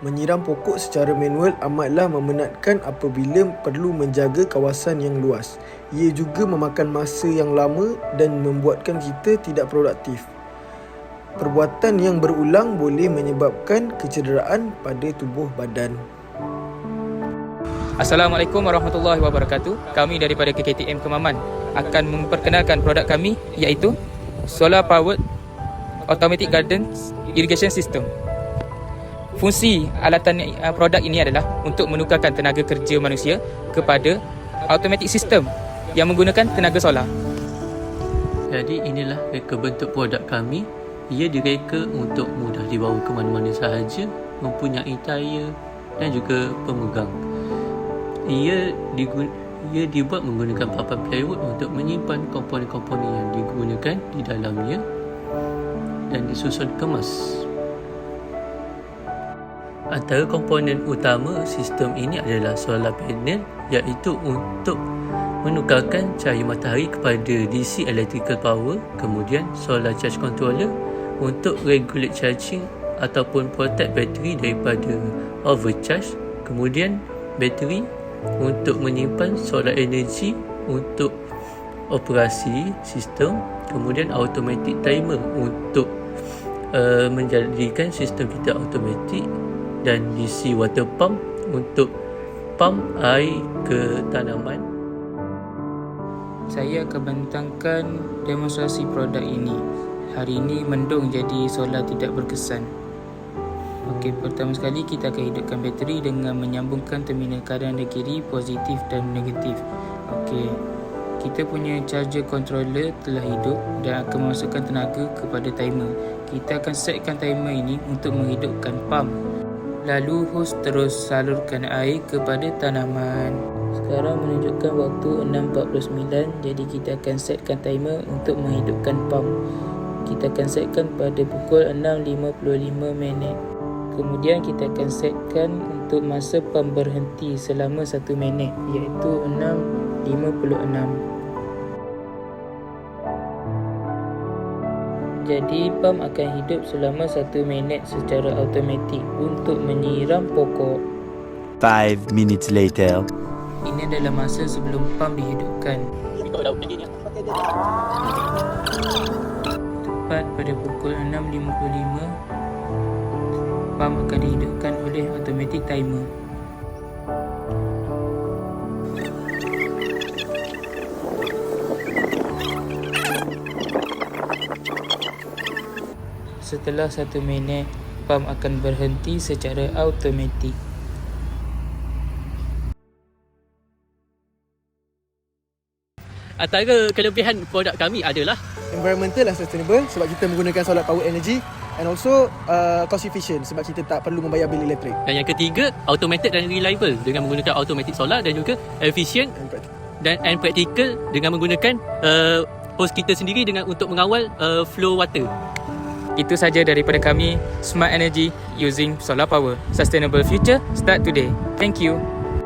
Menyiram pokok secara manual amatlah memenatkan apabila perlu menjaga kawasan yang luas. Ia juga memakan masa yang lama dan membuatkan kita tidak produktif. Perbuatan yang berulang boleh menyebabkan kecederaan pada tubuh badan. Assalamualaikum warahmatullahi wabarakatuh. Kami daripada KKTM Kemaman akan memperkenalkan produk kami iaitu Solar Powered Automatic Garden Irrigation System. Fungsi alatan produk ini adalah untuk menukarkan tenaga kerja manusia kepada automatic system yang menggunakan tenaga solar. Jadi inilah reka bentuk produk kami. Ia direka untuk mudah dibawa ke mana-mana sahaja, mempunyai tayar dan juga pemegang. Ia dibuat menggunakan papan plywood untuk menyimpan komponen-komponen yang digunakan di dalamnya dan disusun kemas. Antara komponen utama sistem ini adalah solar panel, iaitu untuk menukarkan cahaya matahari kepada DC electrical power, kemudian solar charge controller untuk regulate charging ataupun protect bateri daripada overcharge, kemudian bateri untuk menyimpan solar energy untuk operasi sistem, kemudian automatic timer untuk menjadikan sistem kita automatik, dan DC water pump untuk pump air ke tanaman. Saya akan bentangkan demonstrasi produk ini. Hari ini mendung jadi solar tidak berkesan. Okey, pertama sekali kita akan hidupkan bateri dengan menyambungkan terminal kadar kiri positif dan negatif. Okey, kita punya charger controller telah hidup dan akan memasukkan tenaga kepada timer. Kita akan setkan timer ini untuk menghidupkan pump. Lalu hos terus salurkan air kepada tanaman. Sekarang menunjukkan waktu 6.49, jadi kita akan setkan timer untuk menghidupkan pump. Kita akan setkan pada pukul 6.55. Kemudian kita akan setkan untuk masa pump berhenti selama 1 minit, iaitu 6.56. Jadi pump akan hidup selama 1 minit secara automatik untuk menyiram pokok. 5 minutes later. Ini adalah masa sebelum pump dihidupkan. Tepat pada pukul 6.55, pump akan dihidupkan oleh automatic timer. Setelah 1 minit, pump akan berhenti secara automatik. Antara kelebihan produk kami adalah Environmental dan sustainable sebab kita menggunakan solar power energy, and also cost efficient sebab kita tak perlu membayar bil elektrik. Dan yang ketiga, automated dan reliable dengan menggunakan automatic solar, dan juga efficient and practical dengan menggunakan hose kita sendiri dengan untuk mengawal flow water. Itu saja daripada kami, Smart Energy using solar power. Sustainable future start today. Thank you.